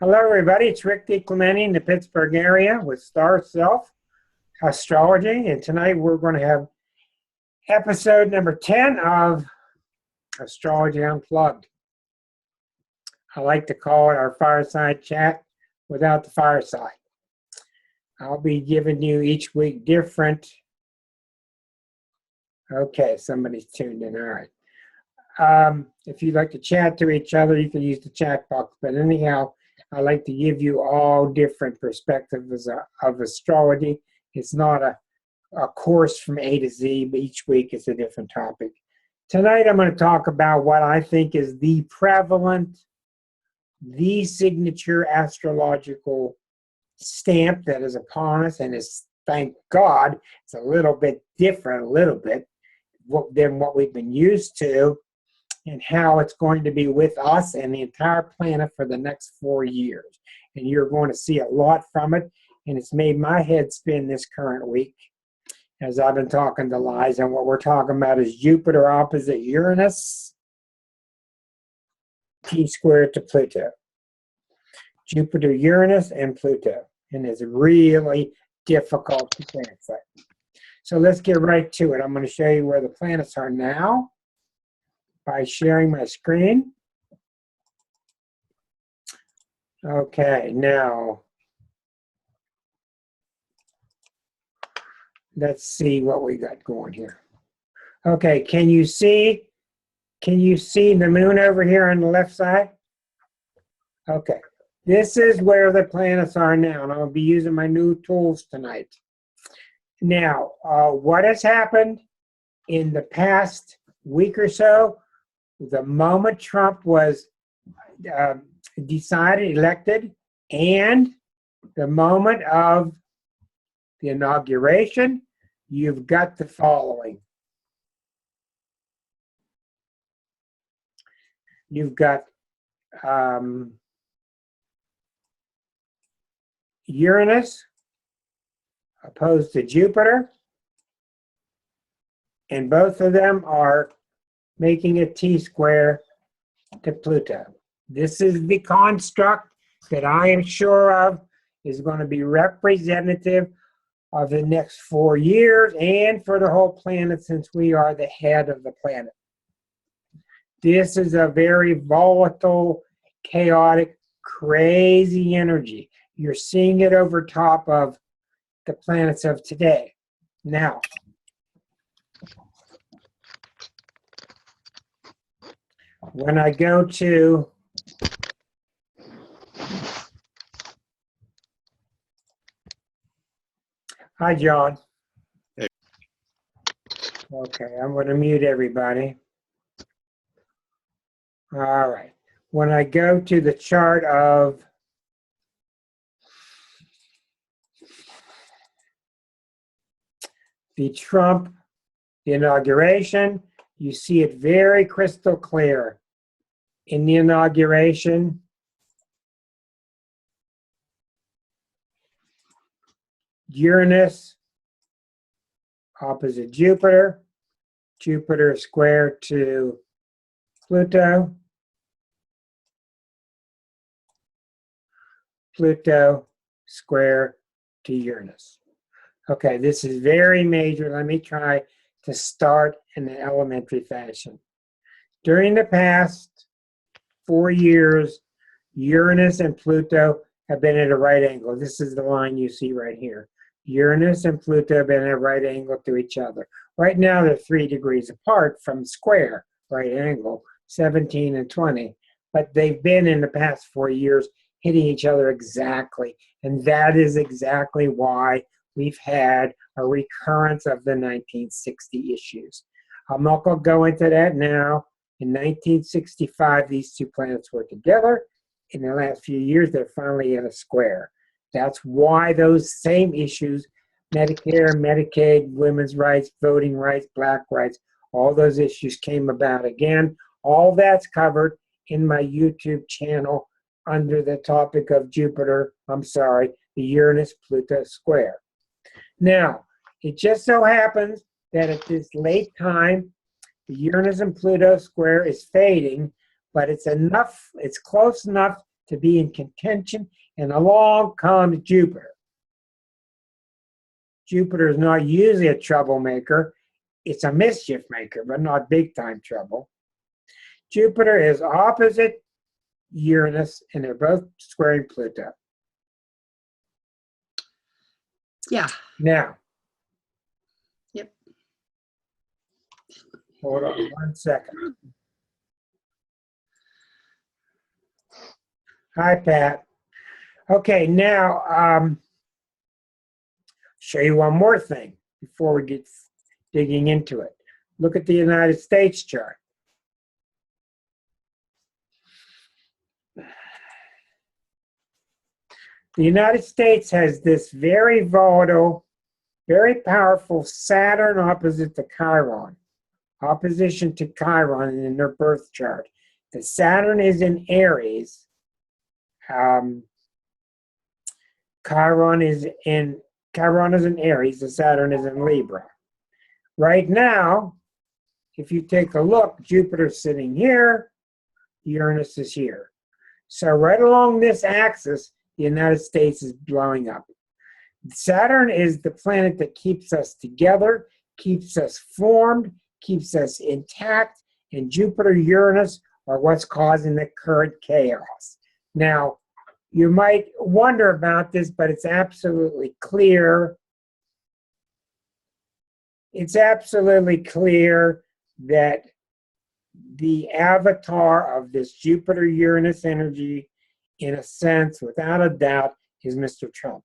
Hello, everybody. It's Rick DiClemente in the Pittsburgh area with Star Self Astrology. And tonight we're going to have episode number 10 of Astrology Unplugged. I like to call it our fireside chat without the fireside. I'll be giving you each week different. Okay, somebody's tuned in. All right. If you'd like to chat to each other, you can use the chat box. But anyhow, I like to give you all different perspectives of astrology. It's not a course from A to Z, but each week it's a different topic. Tonight I'm going to talk about what I think is the prevalent, the signature astrological stamp that is upon us, and is, thank God, it's a little bit different, than what we've been used to, and how it's going to be with us and the entire planet for the next 4 years. And you're going to see a lot from it, and it's made my head spin this current week as I've been talking to Liza. And what we're talking about is Jupiter opposite Uranus, T-squared to Pluto. Jupiter, Uranus, and Pluto. And it's really difficult to translate. So let's get right to it. I'm going to show you where the planets are now by sharing my screen. Okay, now let's see what we got going here. Okay, can you see the moon over here on the left side? Okay, this is where the planets are now, and I'll be using my new tools tonight. Now, what has happened in the past week or so, the moment Trump was elected, and the moment of the inauguration, you've got the following. You've got Uranus opposed to Jupiter, and both of them are making a T-square to Pluto. This is the construct that I am sure of is going to be representative of the next 4 years and for the whole planet, since we are the head of the planet. This is a very volatile, chaotic, crazy energy. You're seeing it over top of the planets of today. Now, when I go to hi, John. Hey. Okay, I'm going to mute everybody. All right. When I go to the chart of the Trump inauguration, you see it very crystal clear. In the inauguration, Uranus opposite Jupiter, Jupiter square to Pluto, Pluto square to Uranus. Okay, this is very major. Let me try to start in an elementary fashion. During the past 4 years, Uranus and Pluto have been at a right angle. This is the line you see right here. Uranus and Pluto have been at a right angle to each other. Right now, they're 3 degrees apart from square, right angle, 17 and 20. But they've been, in the past 4 years, hitting each other exactly. And that is exactly why we've had a recurrence of the 1960 issues. I'm not going to go into that now. In 1965, these two planets were together. In the last few years, they're finally in a square. That's why those same issues, Medicare, Medicaid, women's rights, voting rights, black rights, all those issues came about again. All that's covered in my YouTube channel under the topic of the Uranus-Pluto square. Now, it just so happens that at this late time, the Uranus and Pluto square is fading, but it's close enough to be in contention, and along comes Jupiter. Jupiter is not usually a troublemaker. It's a mischief maker, but not big-time trouble. Jupiter is opposite Uranus, and they're both squaring Pluto. Yeah. Now. Yep. Hold on 1 second. Hi, Pat. Okay, now show you one more thing before we get digging into it. Look at the United States chart. The United States has this very volatile, very powerful Saturn opposite to Chiron, opposition to Chiron in their birth chart. The Saturn is in Aries. Chiron is in Aries. The Saturn is in Libra. Right now, if you take a look, Jupiter's sitting here, Uranus is here. So right along this axis, the United States is blowing up. Saturn is the planet that keeps us together, keeps us formed, keeps us intact, and Jupiter, Uranus are what's causing the current chaos. Now, you might wonder about this, but it's absolutely clear. It's absolutely clear that the avatar of this Jupiter-Uranus energy, in a sense, without a doubt, is Mr. Trump.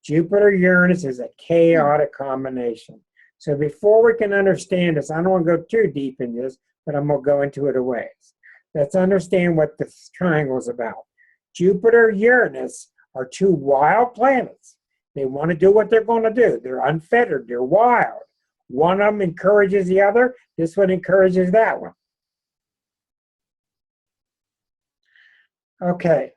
Jupiter-Uranus is a chaotic combination. So before we can understand this, I don't want to go too deep in this, but I'm going to go into it a ways. Let's understand what this triangle is about. Jupiter-Uranus are two wild planets. They want to do what they're going to do. They're unfettered. They're wild. One of them encourages the other. This one encourages that one. Okay.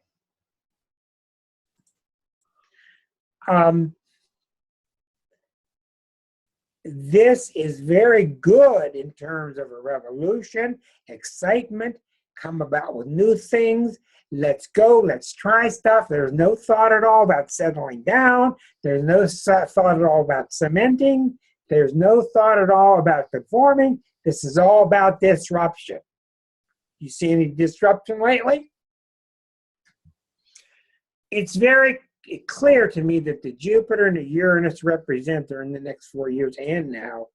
This is very good in terms of a revolution, excitement, come about with new things. Let's go, let's try stuff. There's no thought at all about settling down. There's no thought at all about cementing. There's no thought at all about conforming. This is all about disruption. You see any disruption lately? It's very clear to me that the Jupiter and the Uranus represent, during the next 4 years and now,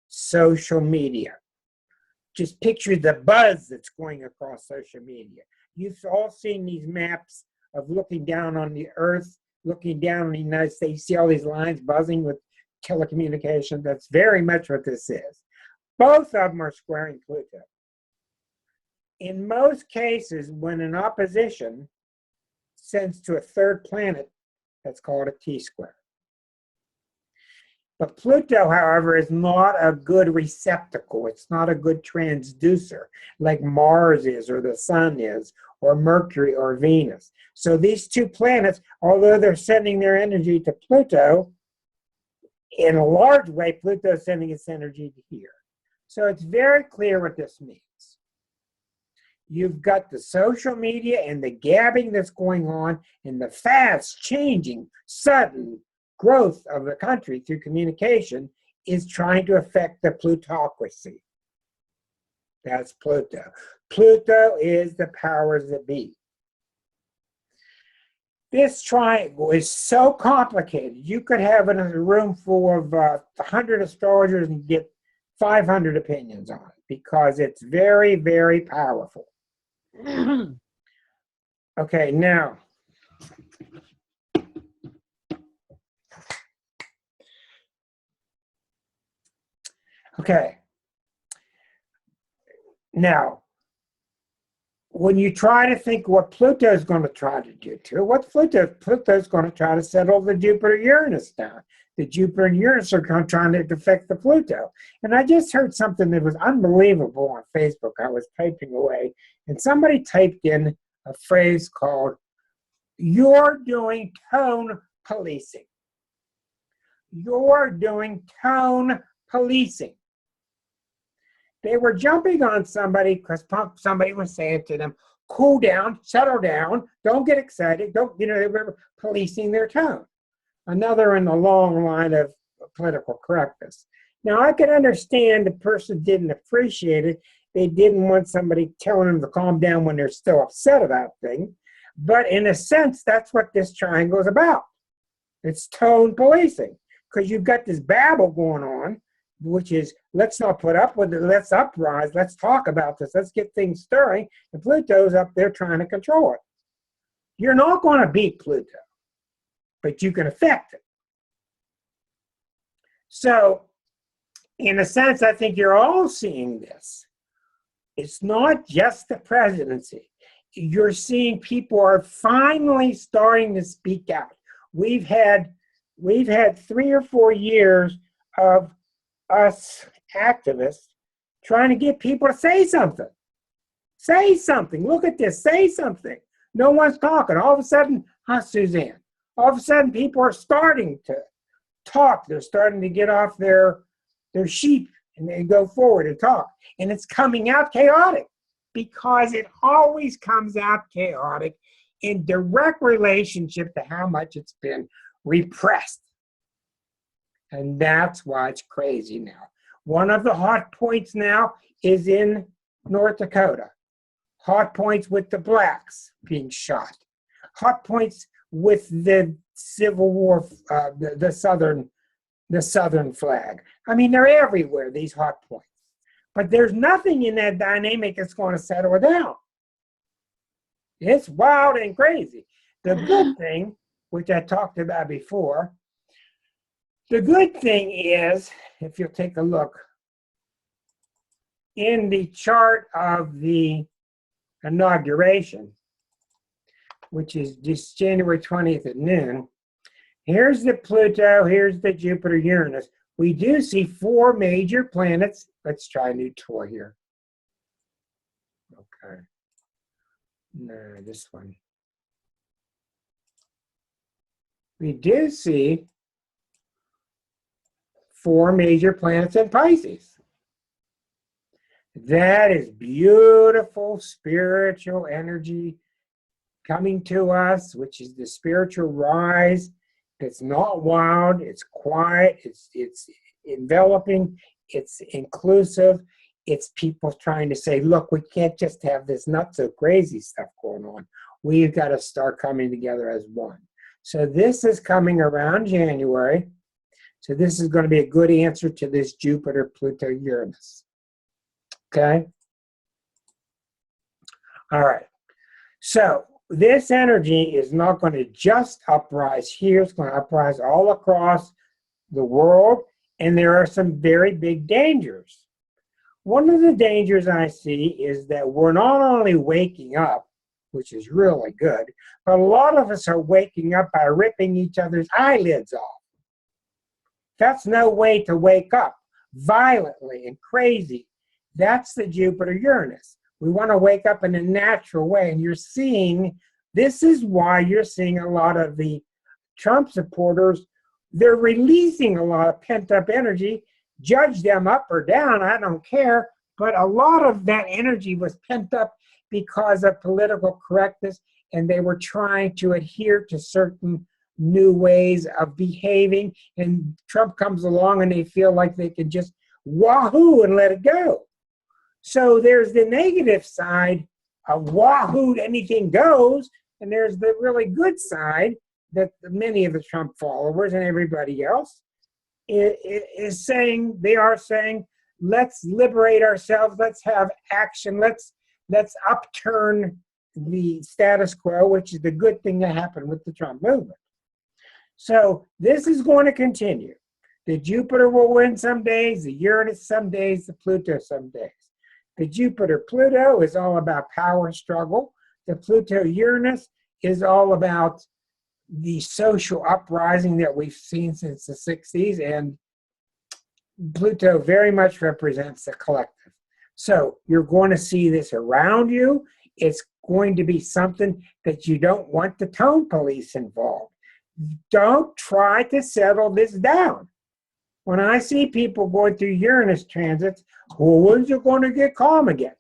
social media. Just picture the buzz that's going across social media. You've all seen these maps of looking down on the Earth, looking down on the United States, you see all these lines buzzing with telecommunications. That's very much what this is. Both of them are squaring Pluto. In most cases, when an opposition sends to a third planet, that's called a T-square. But Pluto, however, is not a good receptacle. It's not a good transducer like Mars is, or the Sun is, or Mercury or Venus. So these two planets, although they're sending their energy to Pluto, in a large way, Pluto is sending its energy to here. So it's very clear what this means. You've got the social media and the gabbing that's going on, and the fast changing, sudden growth of the country through communication is trying to affect the plutocracy. That's Pluto. Pluto is the powers that be. This triangle is so complicated. You could have a room full of 100 astrologers and get 500 opinions on it, because it's very, very powerful. Okay, now, when you try to think what Pluto is going to try to do to it, what Pluto's going to try to settle the Jupiter-Uranus down. The Jupiter and Uranus are trying to affect the Pluto. And I just heard something that was unbelievable on Facebook. I was typing away, and somebody typed in a phrase called, "You're doing tone policing." You're doing tone policing. They were jumping on somebody because somebody was saying to them, cool down, settle down, don't get excited, don't, they were policing their tone. Another in the long line of political correctness. Now, I can understand the person didn't appreciate it. They didn't want somebody telling them to calm down when they're still upset about things. But in a sense, that's what this triangle is about. It's tone policing, because you've got this babble going on, which is, let's not put up with it, let's uprise, let's talk about this, let's get things stirring, and Pluto's up there trying to control it. You're not going to beat Pluto, but you can affect it. So, in a sense, I think you're all seeing this. It's not just the presidency. You're seeing people are finally starting to speak out. We've had 3 or 4 years of us activists trying to get people to say something. Say something. Look at this. Say something. No one's talking. All of a sudden, Suzanne? All of a sudden, people are starting to talk. They're starting to get off their sheep and they go forward and talk. And it's coming out chaotic, because it always comes out chaotic in direct relationship to how much it's been repressed. And that's why it's crazy now. One of the hot points now is in North Dakota. Hot points with the blacks being shot. Hot points with the Civil War, the Southern flag. I mean, they're everywhere, these hot points. But there's nothing in that dynamic that's going to settle it down. It's wild and crazy. The good thing, which I talked about before, the good thing is, if you'll take a look, in the chart of the inauguration, which is just January 20th at noon, here's the Pluto, here's the Jupiter, Uranus. We do see 4 major planets. Let's try a new toy here. Okay. No, this one. We do see 4 major planets in Pisces. That is beautiful spiritual energy coming to us, which is the spiritual rise. It's not wild, it's quiet, it's enveloping, it's inclusive, it's people trying to say, look, we can't just have this not so crazy stuff going on. We've got to start coming together as one. So this is coming around January. So this is going to be a good answer to this Jupiter, Pluto, Uranus. Okay? All right. So this energy is not going to just uprise here. It's going to uprise all across the world. And there are some very big dangers. One of the dangers I see is that we're not only waking up, which is really good, but a lot of us are waking up by ripping each other's eyelids off. That's no way to wake up violently and crazy. That's the Jupiter-Uranus. We want to wake up in a natural way. And you're seeing, this is why you're seeing a lot of the Trump supporters, they're releasing a lot of pent-up energy. Judge them up or down, I don't care. But a lot of that energy was pent up because of political correctness, and they were trying to adhere to certain new ways of behaving. And Trump comes along and they feel like they can just wahoo and let it go. So there's the negative side of wahoo, anything goes, and there's the really good side that many of the Trump followers and everybody else is saying, they are saying, let's liberate ourselves, let's have action, let's upturn the status quo, which is the good thing that happened with the Trump movement. So this is going to continue. The Jupiter will win some days, the Uranus some days, the Pluto some days. The Jupiter-Pluto is all about power struggle. The Pluto-Uranus is all about the social uprising that we've seen since the 60s, and Pluto very much represents the collective. So you're going to see this around you. It's going to be something that you don't want the tone police involved. Don't try to settle this down. When I see people going through Uranus transits, well, when's it going to get calm again?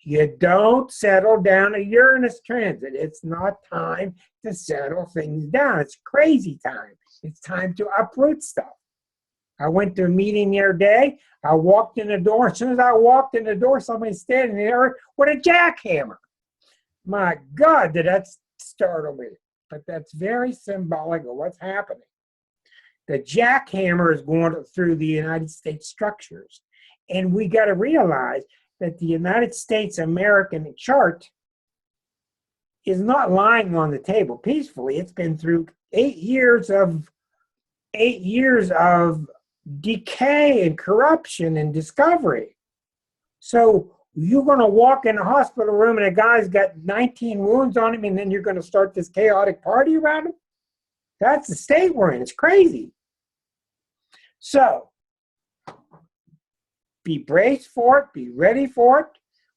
You don't settle down a Uranus transit. It's not time to settle things down. It's crazy time. It's time to uproot stuff. I went to a meeting the other day. I walked in the door. As soon as I walked in the door, somebody's standing there with a jackhammer. My God, did that startle me. But that's very symbolic of what's happening. The jackhammer is going through the United States structures. And we got to realize that the United States American chart is not lying on the table peacefully. It's been through 8 years of decay and corruption and discovery. So you're going to walk in a hospital room and a guy's got 19 wounds on him, and then you're going to start this chaotic party around him? That's the state we're in. It's crazy. So be braced for it. Be ready for it.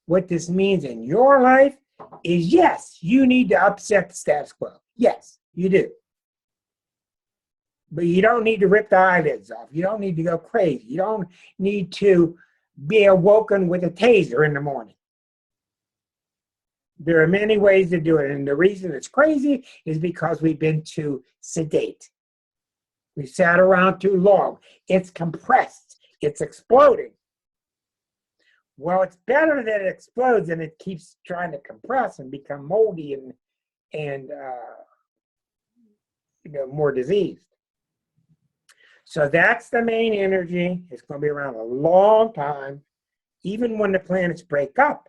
What this means in your life is, yes, you need to upset the status quo. Yes, you do. But you don't need to rip the eyelids off. You don't need to go crazy. You don't need to be awoken with a taser in the morning. There are many ways to do it. And the reason it's crazy is because we've been too sedate. We sat around too long. It's compressed. It's exploding. Well, it's better that it explodes than it keeps trying to compress and become moldy and more diseased. So that's the main energy. It's going to be around a long time. Even when the planets break up,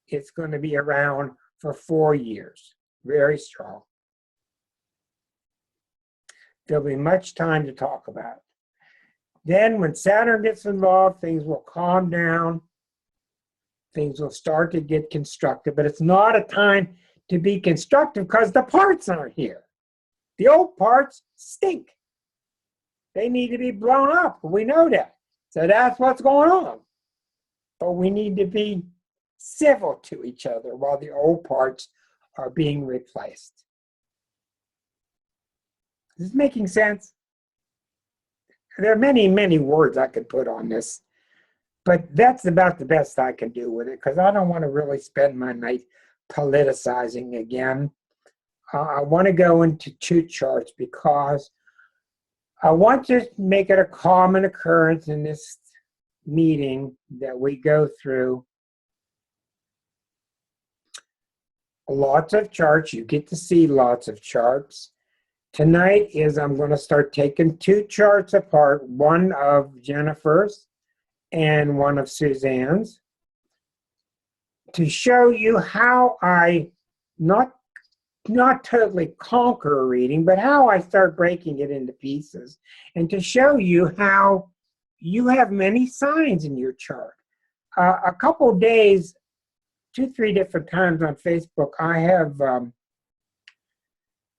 it's going to be around for 4 years. Very strong. There'll be much time to talk about it. Then when Saturn gets involved, things will calm down. Things will start to get constructive, but it's not a time to be constructive because the parts aren't here. The old parts stink. They need to be blown up. We know that. So that's what's going on. But we need to be civil to each other while the old parts are being replaced. Is this making sense? There are many, many words I could put on this, but that's about the best I can do with it because I don't want to really spend my night politicizing again. I want to go into 2 charts because I want to make it a common occurrence in this meeting that we go through lots of charts. You get to see lots of charts. Tonight I'm going to start taking 2 charts apart, one of Jennifer's and one of Suzanne's, to show you how I not totally conquer a reading, but how I start breaking it into pieces, and to show you how you have many signs in your chart. A couple of days, 2-3 different times on Facebook, I have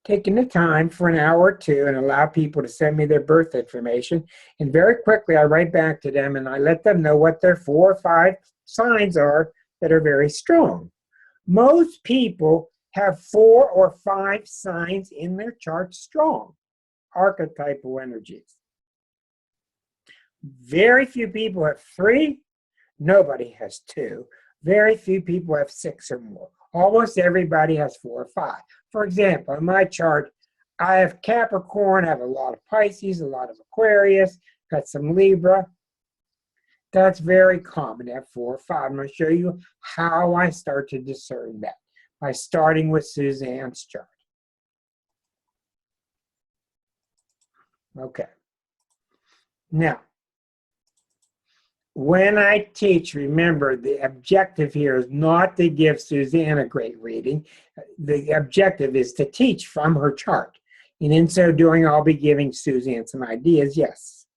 taken the time for an hour or 2 and allow people to send me their birth information, and very quickly I write back to them and I let them know what their 4 or 5 signs are that are very strong. Most people have 4 or 5 signs in their chart strong, archetypal energies. Very few people have 3. Nobody has 2. Very few people have 6 or more. Almost everybody has 4 or 5. For example, in my chart, I have Capricorn, I have a lot of Pisces, a lot of Aquarius, got some Libra. That's very common to have 4 or 5. I'm going to show you how I start to discern that by starting with Suzanne's chart. Okay. Now, when I teach, remember, the objective here is not to give Suzanne a great reading. The objective is to teach from her chart. And in so doing, I'll be giving Suzanne some ideas, yes.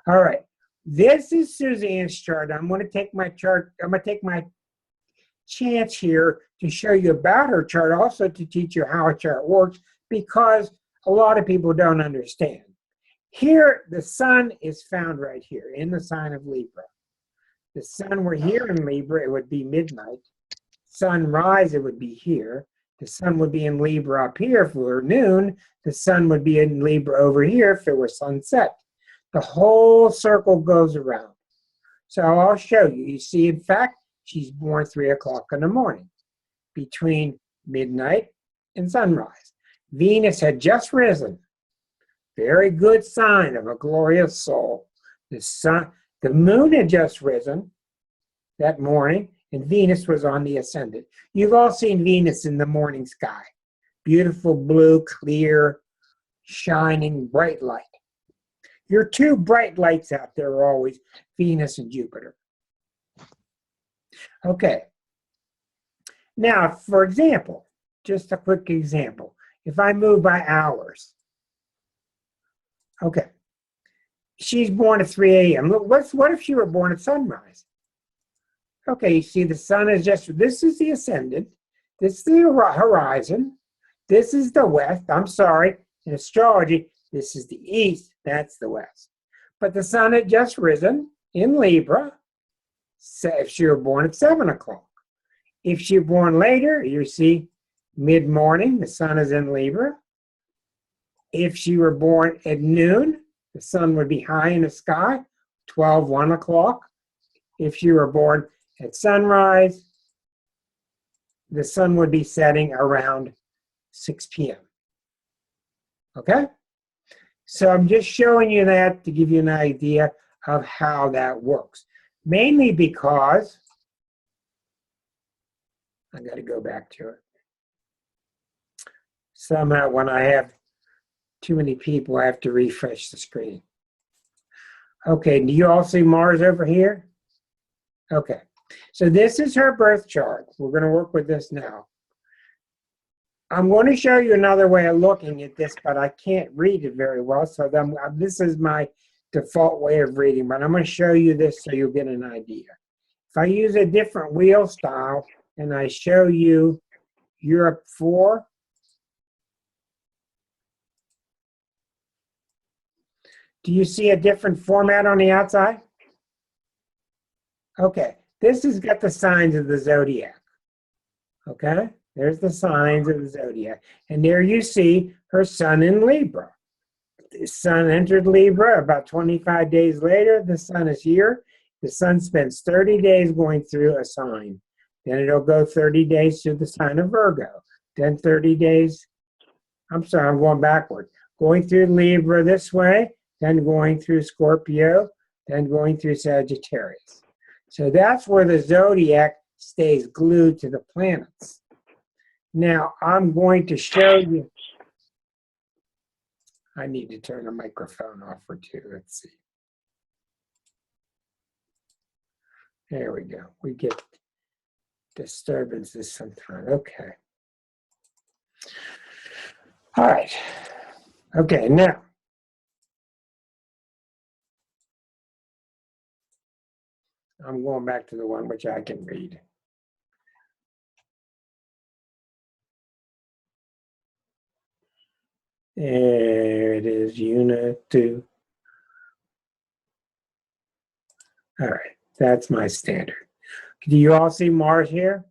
All right. This is Suzanne's chart. I'm going to take my chart, I'm going to take my chance here to show you about her chart, also to teach you how a chart works, because a lot of people don't understand. Here, the sun is found right here in the sign of Libra. The sun were here in Libra, it would be midnight. Sunrise, it would be here. The sun would be in Libra up here if it were noon. The sun would be in Libra over here if it were sunset. The whole circle goes around. So I'll show you. You see, in fact, She's born 3 o'clock in the morning, between midnight and sunrise. Venus had just risen. Very good sign of a glorious soul. The moon had just risen that morning, and Venus was on the ascendant. You've all seen Venus in the morning sky. Beautiful blue, clear, shining, bright light. Your two bright lights out there are always Venus and Jupiter. Okay. Now, for example, just a quick example. If I move by hours, okay, she's born at 3 a.m. Look, what if she were born at sunrise? Okay, you see the sun is just, this is the ascendant, this is the horizon, this is the west, I'm sorry, in astrology, this is the east, that's the west. But the sun had just risen in Libra, if she were born at 7 o'clock. If she were born later, you see mid-morning, the sun is in Libra. If she were born at noon, the sun would be high in the sky, 1 o'clock. If she were born at sunrise, the sun would be setting around 6 p.m. Okay? So I'm just showing you that to give you an idea of how that works. Mainly because, I got to go back to it. Somehow when I have too many people, I have to refresh the screen. Okay, do you all see Mars over here? Okay, so this is her birth chart. We're going to work with this now. I'm going to show you another way of looking at this, but I can't read it very well, so this is my default way of reading, but I'm going to show you this so you'll get an idea. If I use a different wheel style and I show you Europe 4, do you see a different format on the outside? Okay, this has got the signs of the zodiac. Okay, there's the signs of the zodiac. And there you see her sun in Libra. The sun entered Libra about 25 days later. The sun is here. The sun spends 30 days going through a sign. Then it'll go 30 days through the sign of Virgo. Then 30 days, I'm sorry, I'm going backward. Going through Libra this way, then going through Scorpio, then going through Sagittarius. So that's where the zodiac stays glued to the planets. Now, I'm going to show you. I need to turn the microphone off for two. Let's see. There we go. We get disturbances sometimes. Okay. All right. Okay, now. I'm going back to the one which I can read. There it is, unit 2. All right, that's my standard. Do you all see Mars here?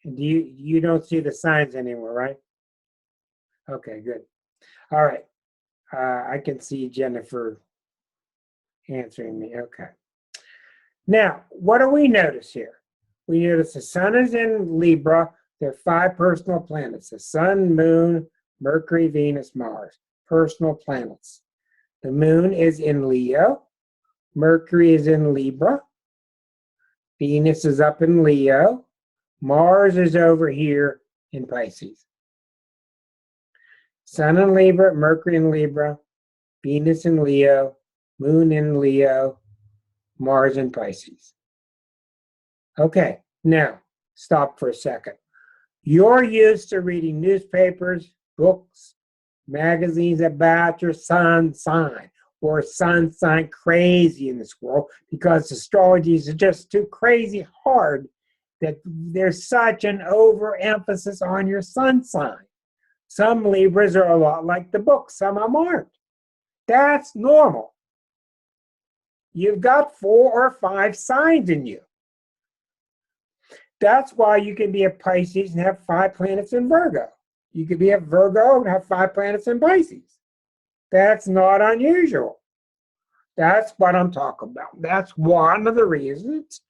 And you don't see the signs anymore, right? Okay, good. All right, I can see Jennifer answering me. Okay. Now, what do we notice here? We notice the sun is in Libra. There are 5 personal planets: the sun, moon, Mercury, Venus, Mars. Personal planets. The moon is in Leo. Mercury is in Libra. Venus is up in Leo. Mars is over here in Pisces. Sun in Libra, Mercury in Libra, Venus in Leo, moon in Leo, Mars in Pisces. Okay, now stop for a second. You're used to reading newspapers, books, magazines about your sun sign or sun sign crazy in this world because astrology is just too crazy hard that there's such an overemphasis on your sun sign. Some Libras are a lot like the book, some of them aren't. That's normal. You've got 4 or 5 signs in you. That's why you can be a Pisces and have 5 planets in Virgo. You could be a Virgo and have 5 planets in Pisces. That's not unusual. That's what I'm talking about. That's one of the reasons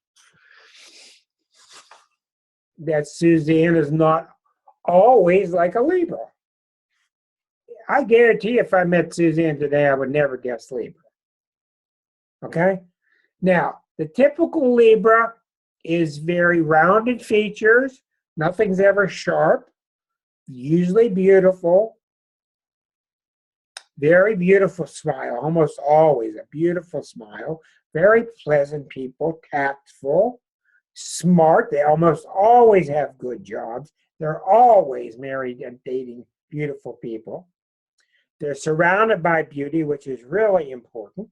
that Suzanne is not always like a Libra. I guarantee if I met Suzanne today, I would never guess Libra. Okay? Now, the typical Libra is very rounded features. Nothing's ever sharp. Usually beautiful. Very beautiful smile. Almost always a beautiful smile. Very pleasant people. Tactful. Smart. They almost always have good jobs. They're always married and dating beautiful people. They're surrounded by beauty, which is really important.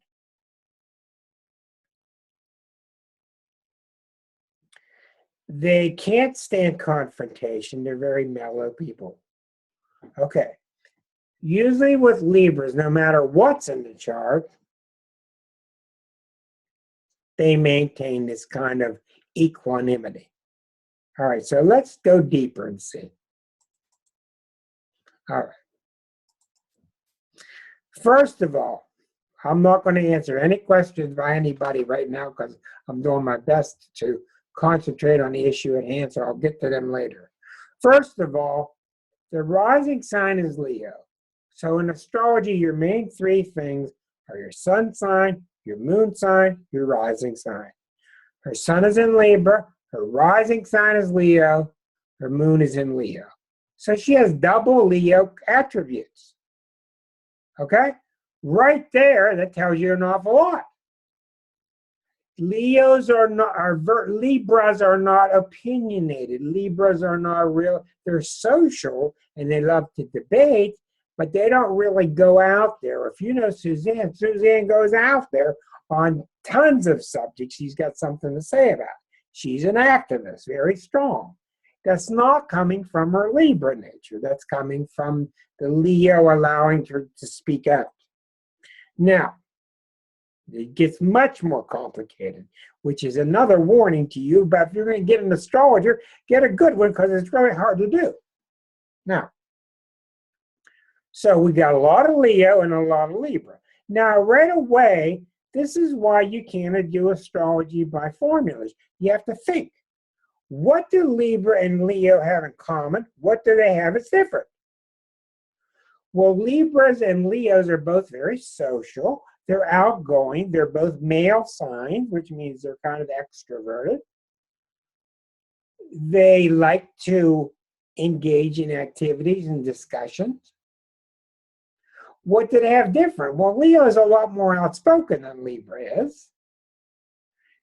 They can't stand confrontation. They're very mellow people. Okay. Usually with Libras, no matter what's in the chart, they maintain this kind of equanimity. All right, so let's go deeper and see. All right. First of all, I'm not going to answer any questions by anybody right now because I'm doing my best to concentrate on the issue at hand, so I'll get to them later. First of all, the rising sign is Leo. So in astrology, your main three things are your sun sign, your moon sign, your rising sign. Her sun is in Libra, her rising sign is Leo, her moon is in Leo. So she has double Leo attributes. Okay? Right there, that tells you an awful lot. Libras are not opinionated. Libras are not real. They're social and they love to debate, but they don't really go out there. If you know Suzanne, Suzanne goes out there on tons of subjects she's got something to say about. She's an activist, very strong. That's not coming from her Libra nature. That's coming from the Leo allowing her to speak out. Now, it gets much more complicated, which is another warning to you. But if you're going to get an astrologer, get a good one because it's really hard to do. Now, so we got a lot of Leo and a lot of Libra. Now, right away, this is why you can't do astrology by formulas. You have to think. What do Libra and Leo have in common? What do they have that's different? Well, Libras and Leos are both very social. They're outgoing. They're both male signs, which means they're kind of extroverted. They like to engage in activities and discussions. What do they have different? Well, Leo is a lot more outspoken than Libra is.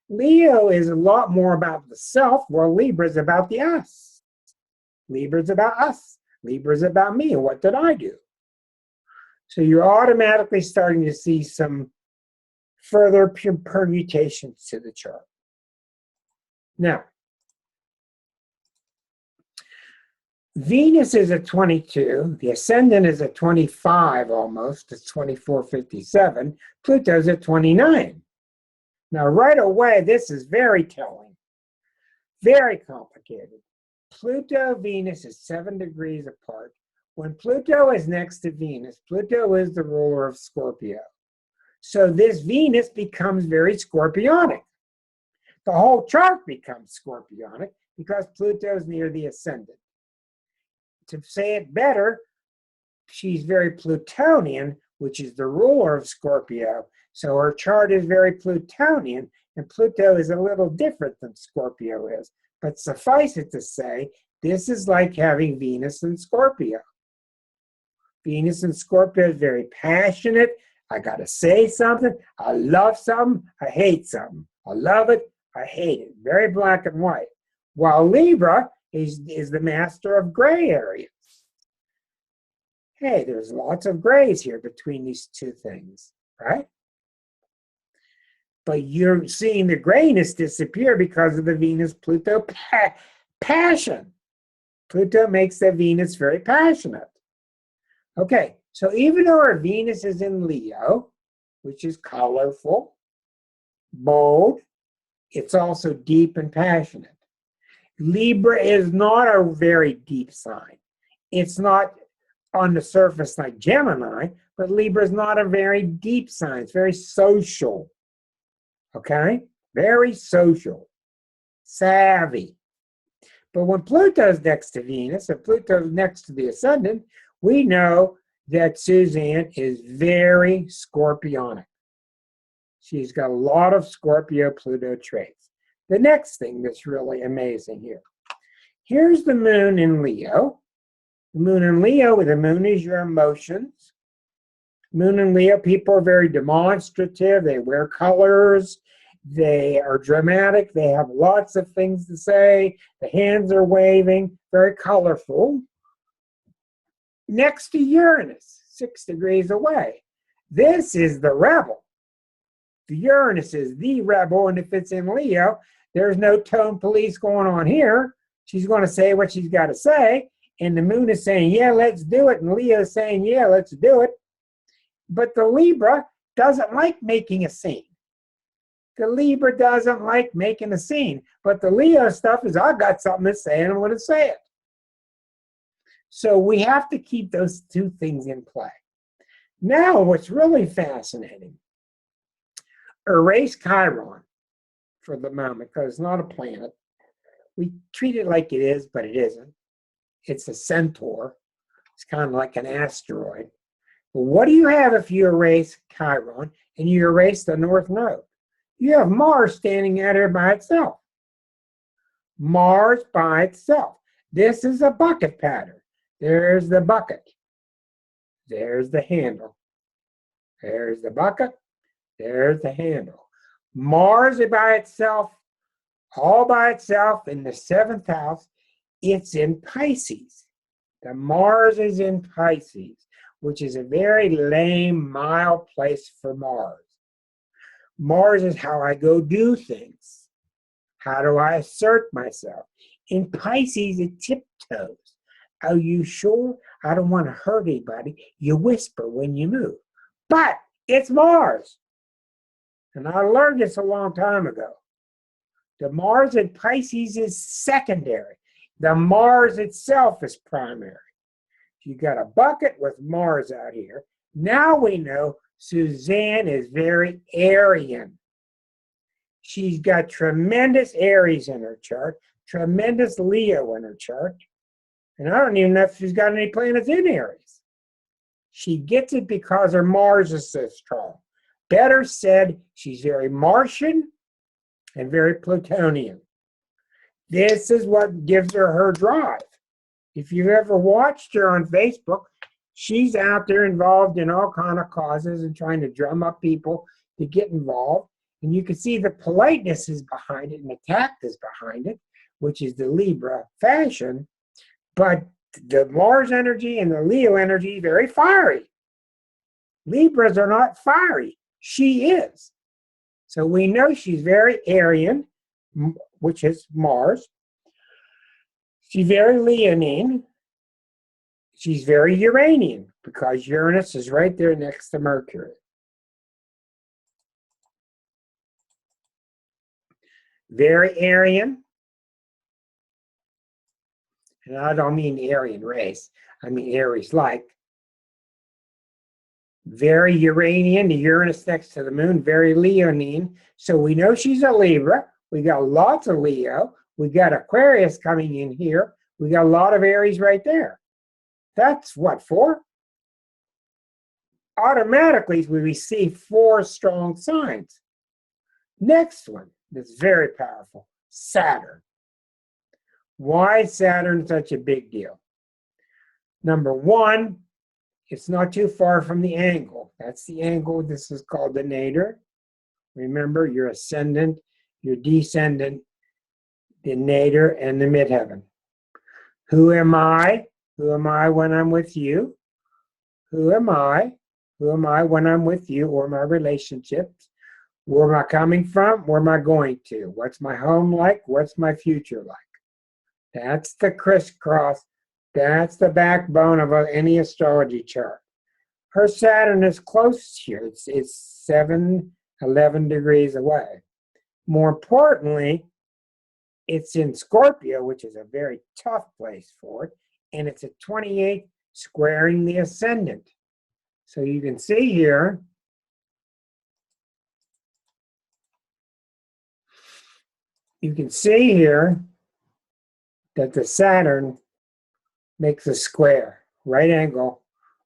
Leo is a lot more about the self, while Libra is about the us. Libra is about us. Libra is about me. And what did I do? So you're automatically starting to see some further permutations to the chart. Now, Venus is at 22. The ascendant is at 25 almost. It's 24.57. Pluto's at 29. Now, right away, this is very telling. Very complicated. Pluto, Venus is 7 degrees apart. When Pluto is next to Venus, Pluto is the ruler of Scorpio. So this Venus becomes very scorpionic. The whole chart becomes scorpionic because Pluto is near the ascendant. To say it better, she's very Plutonian, which is the ruler of Scorpio. So her chart is very Plutonian, and Pluto is a little different than Scorpio is. But suffice it to say, this is like having Venus in Scorpio. Venus in Scorpio is very passionate. I got to say something. I love something. I hate something. I love it. I hate it. Very black and white. While Libra is the master of gray areas. Hey, there's lots of grays here between these two things, right? But you're seeing the grayness disappear because of the Venus-Pluto passion. Pluto makes the Venus very passionate. Okay, so even though our Venus is in Leo, which is colorful, bold, it's also deep and passionate. Libra is not a very deep sign. It's not on the surface like Gemini, but Libra is not a very deep sign. It's very social. Okay? Very social. Savvy. But when Pluto's next to Venus, and Pluto's next to the ascendant, we know that Suzanne is very scorpionic. She's got a lot of Scorpio-Pluto traits. The next thing that's really amazing here. Here's the moon in Leo. The moon in Leo, the moon is your emotions. Moon in Leo, people are very demonstrative. They wear colors. They are dramatic. They have lots of things to say. The hands are waving, very colorful. Next to Uranus, 6 degrees away. This is the rebel. The Uranus is the rebel, and if it's in Leo, there's no tone police going on here. She's going to say what she's got to say, and the moon is saying, yeah, let's do it, and Leo is saying, yeah, let's do it. But the Libra doesn't like making a scene. The Libra doesn't like making a scene, but the Leo stuff is, I've got something to say, and I'm going to say it. So we have to keep those two things in play. Now, what's really fascinating, erase Chiron for the moment, because it's not a planet. We treat it like it is, but it isn't. It's a centaur. It's kind of like an asteroid. Well, what do you have if you erase Chiron and you erase the North Node? You have Mars standing out here by itself. Mars by itself. This is a bucket pattern. There's the bucket. There's the handle. There's the bucket. There's the handle. Mars by itself, all by itself in the 7th house. It's in Pisces. The Mars is in Pisces, which is a very lame, mild place for Mars. Mars is how I go do things. How do I assert myself? In Pisces, it tiptoes. Are you sure? I don't want to hurt anybody. You whisper when you move. But it's Mars. And I learned this a long time ago. The Mars in Pisces is secondary. The Mars itself is primary. You got a bucket with Mars out here. Now we know Suzanne is very Aryan. She's got tremendous Aries in her chart, tremendous Leo in her chart. And I don't even know if she's got any planets in Aries. She gets it because her Mars is so strong. Better said, she's very Martian and very Plutonian. This is what gives her drive. If you've ever watched her on Facebook, she's out there involved in all kind of causes and trying to drum up people to get involved. And you can see the politeness is behind it and the tact is behind it, which is the Libra fashion. But the Mars energy and the Leo energy, very fiery. Libras are not fiery. She is. So we know she's very Aryan, which is Mars. She's very Leonine. She's very Uranian because Uranus is right there next to Mercury. Very Aryan. And I don't mean the Aryan race. I mean Aries-like. Very Uranian, the Uranus next to the moon, very Leonine. So we know she's a Libra. We got lots of Leo. We got Aquarius coming in here. We got a lot of Aries right there. That's what for? Automatically, we receive 4 strong signs. Next one that's very powerful, Saturn. Why is Saturn such a big deal? Number one, it's not too far from the angle. That's the angle. This is called the nadir. Remember, your ascendant, your descendant, the nadir, and the midheaven. Who am I? Who am I when I'm with you? Who am I? Who am I when I'm with you or my relationships? Where am I coming from? Where am I going to? What's my home like? What's my future like? That's the crisscross. That's the backbone of any astrology chart. Her Saturn is close here. It's 11 degrees away. More importantly, it's in Scorpio, which is a very tough place for it, and it's at 28 squaring the ascendant. So you can see here, that the Saturn makes a square, right angle,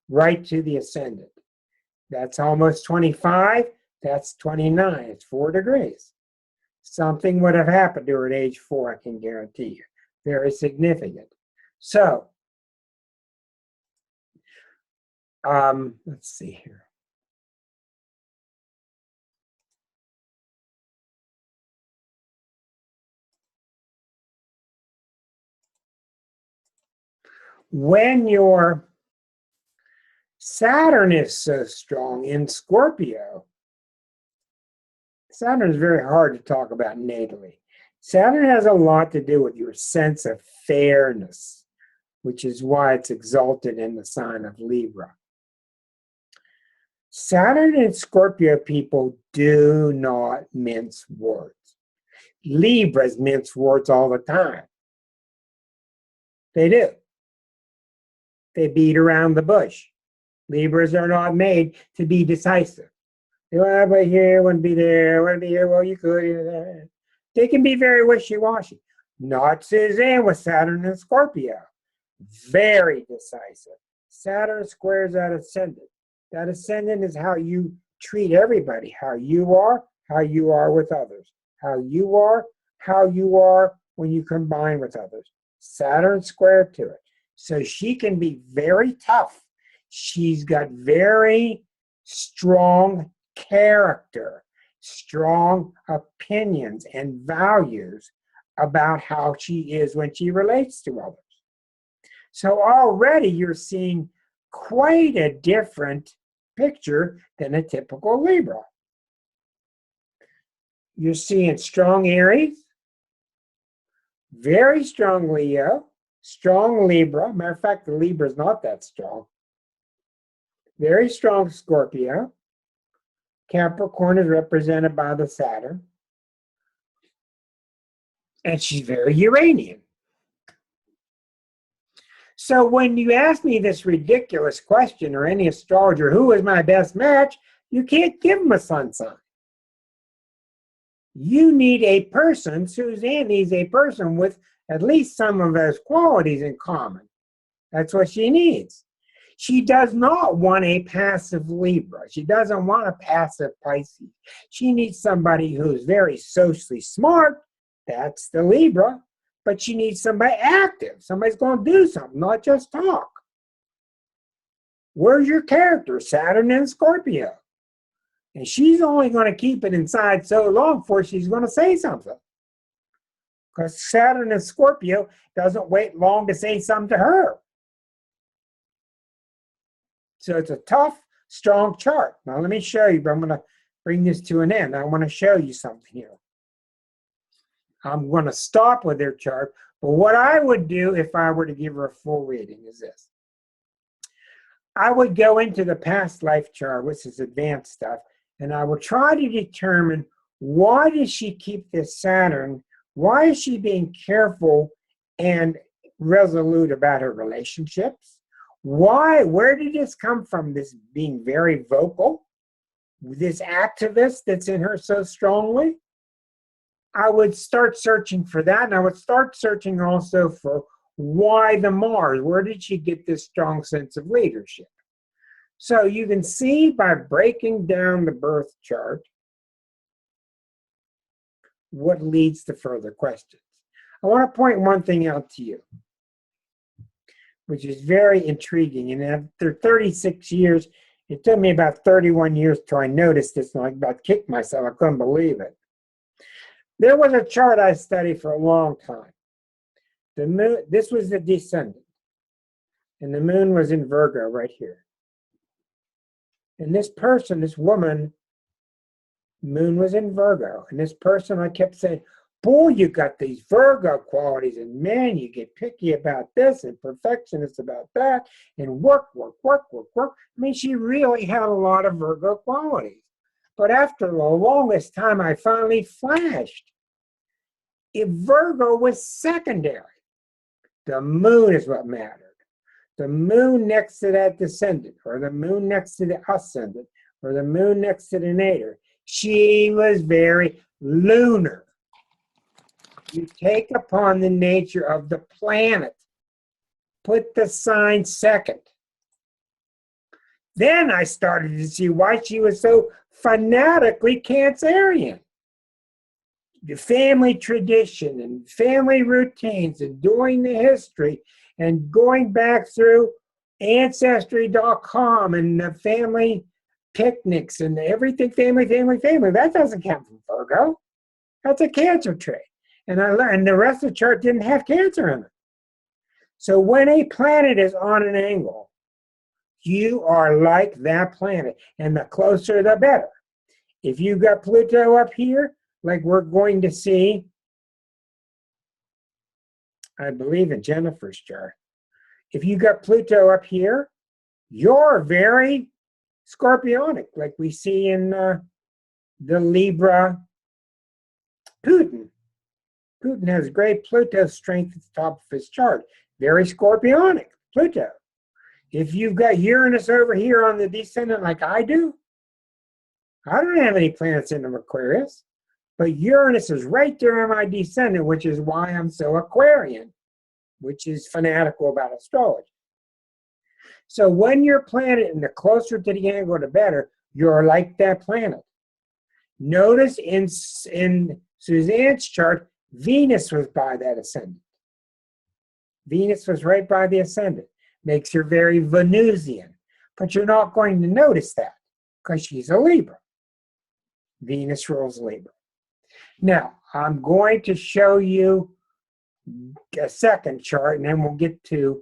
right to the ascendant. That's almost 25. That's 29. It's 4 degrees. Something would have happened to her at age 4, I can guarantee you. Very significant. So, let's see here. When your Saturn is so strong in Scorpio, Saturn is very hard to talk about natally. Saturn has a lot to do with your sense of fairness, which is why it's exalted in the sign of Libra. Saturn and Scorpio people do not mince words. Libras mince words all the time. They do. They beat around the bush. Libras are not made to be decisive. They want to be here, want to be there, want to be here, well, you could. They can be very wishy-washy. Not Suzanne with Saturn and Scorpio. Very decisive. Saturn squares that ascendant. That ascendant is how you treat everybody, how you are with others. How you are when you combine with others. Saturn squared to it. So she can be very tough. She's got very strong character, strong opinions and values about how she is when she relates to others. So already you're seeing quite a different picture than a typical Libra. You're seeing strong Aries, very strong Leo, strong Libra. Matter of fact, the Libra is not that strong. Very strong Scorpio. Capricorn is represented by the Saturn. And she's very Uranian. So when you ask me this ridiculous question, or any astrologer, who is my best match, you can't give them a sun sign. You need a person, Suzanne needs a person with at least some of those qualities in common. That's what she needs. She does not want a passive Libra. She doesn't want a passive Pisces. She needs somebody who's very socially smart. That's the Libra. But she needs somebody active. Somebody's going to do something, not just talk. Where's your character? Saturn and Scorpio. And she's only going to keep it inside so long before she's going to say something. Because Saturn and Scorpio doesn't wait long to say something to her. So it's a tough, strong chart. Now let me show you, but I'm going to bring this to an end. I want to show you something here. I'm going to stop with their chart, but what I would do if I were to give her a full reading is this. I would go into the past life chart, which is advanced stuff, and I would try to determine, why does she keep this Saturn? Why is she being careful and resolute about her relationships? Why? Where did this come from, this being very vocal? This activist that's in her so strongly? I would start searching for that, and I would start searching also for why the Mars? Where did she get this strong sense of leadership? So you can see by breaking down the birth chart what leads to further questions. I want to point one thing out to you, which is very intriguing. And after 36 years, it took me about 31 years till I noticed this, and I about kicked myself. I couldn't believe it. There was a chart I studied for a long time. The moon, this was the descendant, and the moon was in Virgo right here. And this person, this woman, moon was in Virgo. And this person, I kept saying, boy, you got these Virgo qualities, and man, you get picky about this and perfectionist about that, and work. I mean, she really had a lot of Virgo qualities. But after the longest time, I finally flashed. If Virgo was secondary, the moon is what mattered. The moon next to that descendant, or the moon next to the ascendant, or the moon next to the nadir. She was very lunar. You take upon the nature of the planet. Put the sign second. Then I started to see why she was so fanatically Cancerian. The family tradition and family routines and doing the history and going back through Ancestry.com and the family picnics and everything, family. That doesn't count from Virgo. That's a Cancer trait. And I learned the rest of the chart didn't have Cancer in it. So when a planet is on an angle, you are like that planet. And the closer, the better. If you got Pluto up here, like we're going to see, I believe in Jennifer's chart. If you got Pluto up here, you're very scorpionic, like we see in the Libra Putin. Putin has great Pluto strength at the top of his chart. Very scorpionic, Pluto. If you've got Uranus over here on the descendant like I do, I don't have any planets in Aquarius, but Uranus is right there in my descendant, which is why I'm so Aquarian, which is fanatical about astrology. So when your planet, and the closer to the angle, the better, you're like that planet. Notice in Suzanne's chart, Venus was by that ascendant. Venus was right by the ascendant. Makes her very Venusian. But you're not going to notice that because she's a Libra. Venus rules Libra. Now, I'm going to show you a second chart, and then we'll get to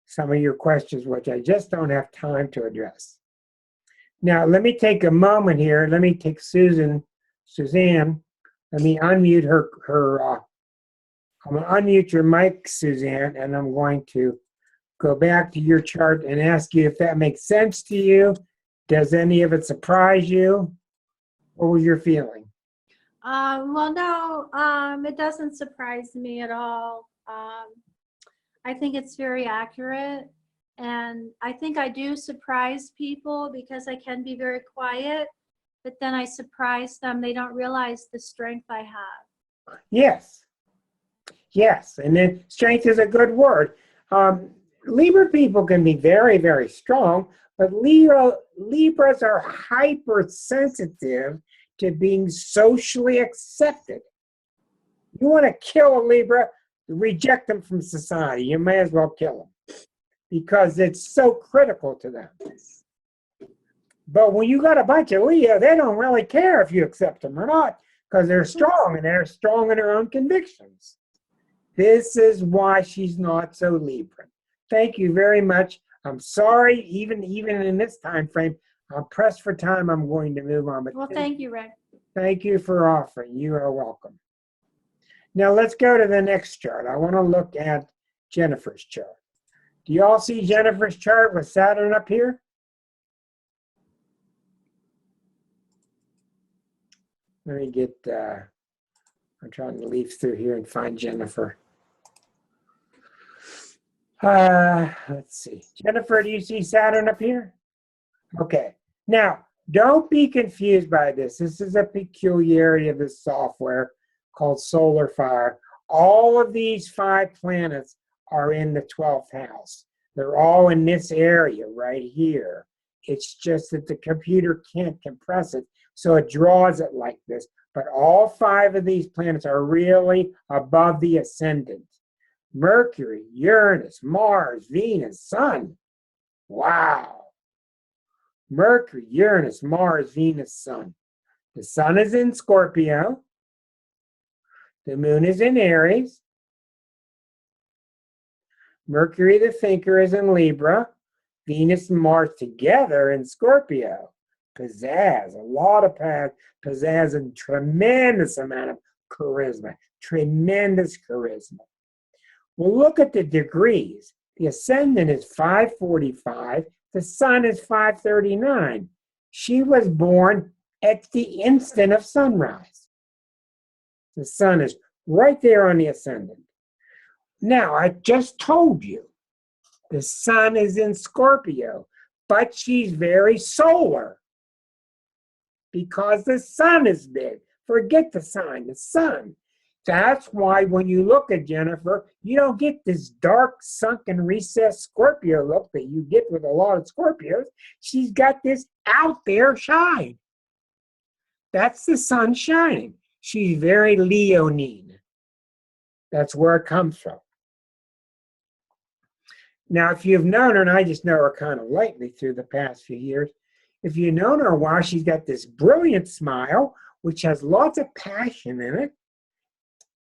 some of your questions, which I just don't have time to address. Now, let me take a moment here. Let me take Suzanne. Let me unmute her. I'm going to unmute your mic, Suzanne, and I'm going to go back to your chart and ask you if that makes sense to you. Does any of it surprise you? What was your feeling? Well, no, it doesn't surprise me at all. I think it's very accurate. And I think I do surprise people because I can be very quiet, but then I surprise them. They don't realize the strength I have. Yes. Yes. And then strength is a good word. Libra people can be very, very strong, but Libras are hypersensitive to being socially accepted. You want to kill a Libra, reject them from society. You may as well kill them because it's so critical to them. But when you got a bunch of Leo, they don't really care if you accept them or not because they're strong and they're strong in their own convictions. This is why she's not so Libra. Thank you very much. I'm sorry, even in this time frame, I'm pressed for time. I'm going to move on. But Well, thank you, Rick. thank you for offering. You are welcome. Now let's go to the next chart. I want to look at Jennifer's chart. Do you all see Jennifer's chart with Saturn up here? Let me get, I'm trying to leaf through here and find Jennifer. Let's see. Jennifer, do you see Saturn up here? Okay. Now, don't be confused by this. This is a peculiarity of this software called Solar Fire. All of these 5 planets are in the 12th house. They're all in this area right here. It's just that the computer can't compress it, so it draws it like this. But all 5 of these planets are really above the ascendant. Mercury, Uranus, Mars, Venus, Sun. Wow. Mercury, Uranus, Mars, Venus, Sun. The Sun is in Scorpio. The Moon is in Aries. Mercury, the thinker, is in Libra. Venus and Mars together in Scorpio. Pizzazz, a lot of pizzazz and tremendous amount of charisma. Tremendous charisma. Well, look at the degrees. The ascendant is 545. The sun is 539. She was born at the instant of sunrise. The sun is right there on the ascendant. Now, I just told you the sun is in Scorpio, but she's very solar because the sun is big. Forget the sign, the sun. That's why when you look at Jennifer, you don't get this dark, sunken, recessed Scorpio look that you get with a lot of Scorpios. She's got this out there shine. That's the sun shining. She's very leonine. That's where it comes from. Now, if you've known her, and I just know her kind of lightly through the past few years, if you've known her a while, she's got this brilliant smile, which has lots of passion in it.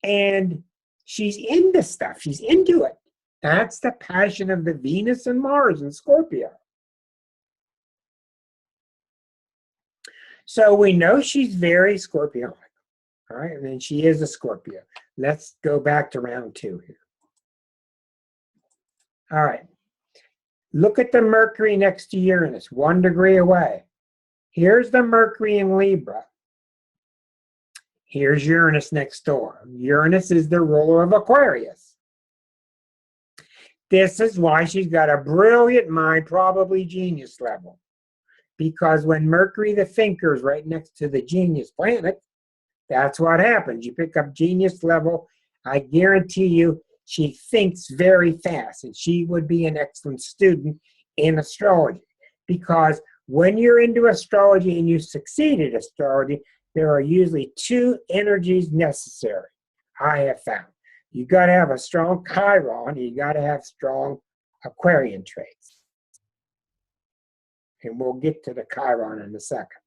And she's into stuff. She's into it. That's the passion of the Venus and Mars in Scorpio. So we know she's very Scorpionic. All right, and then she is a Scorpio. Let's go back to round 2 here. All right. Look at the Mercury next to Uranus, 1 degree away. Here's the Mercury in Libra. Here's Uranus next door. Uranus is the ruler of Aquarius. This is why she's got a brilliant mind, probably genius level. Because when Mercury the thinker is right next to the genius planet, that's what happens. You pick up genius level, I guarantee you she thinks very fast, and she would be an excellent student in astrology. Because when you're into astrology and you succeed at astrology, there are usually 2 energies necessary, I have found. You got to have a strong Chiron, you got to have strong Aquarian traits. And we'll get to the Chiron in a second.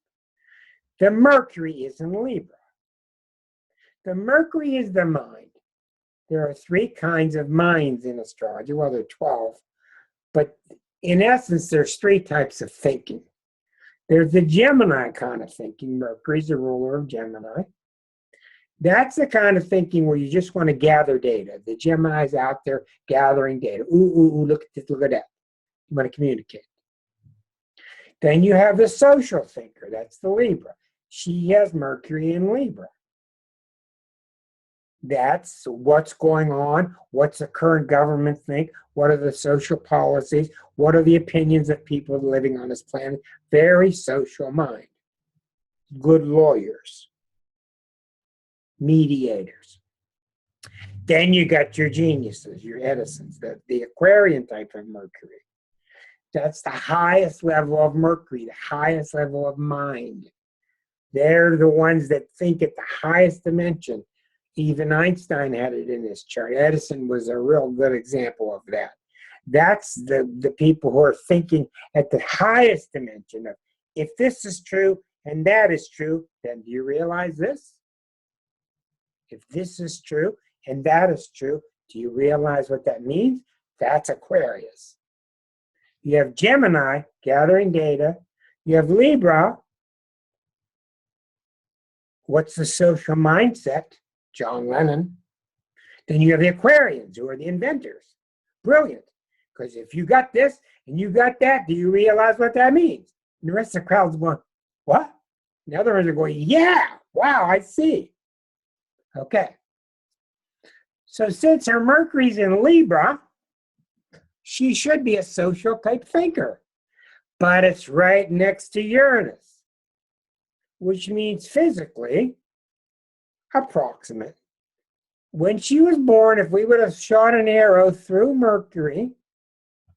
The Mercury is in Libra. The Mercury is the mind. There are 3 kinds of minds in astrology. Well, there are 12. But in essence, there's 3 types of thinking. There's the Gemini kind of thinking. Mercury's the ruler of Gemini. That's the kind of thinking where you just want to gather data. The Gemini's out there gathering data. Ooh, look at this, look at that. You want to communicate. Then you have the social thinker. That's the Libra. She has Mercury in Libra. That's what's going on, what's the current government think, what are the social policies, what are the opinions of people living on this planet. Very social mind. Good lawyers. Mediators. Then you got your geniuses, your Edisons, the Aquarian type of Mercury. That's the highest level of Mercury, the highest level of mind. They're the ones that think at the highest dimension. Even Einstein had it in his chart. Edison was a real good example of that. That's the people who are thinking at the highest dimension of, if this is true and that is true, then do you realize this? If this is true and that is true, do you realize what that means? That's Aquarius. You have Gemini, gathering data. You have Libra. What's the social mindset? John Lennon. Then you have the Aquarians, who are the inventors. Brilliant. Because if you got this and you got that, do you realize what that means? And the rest of the crowd's going, what? And the other ones are going, yeah, wow, I see. Okay. So since her Mercury's in Libra, she should be a social type thinker. But it's right next to Uranus, which means physically approximate. When she was born, if we would have shot an arrow through Mercury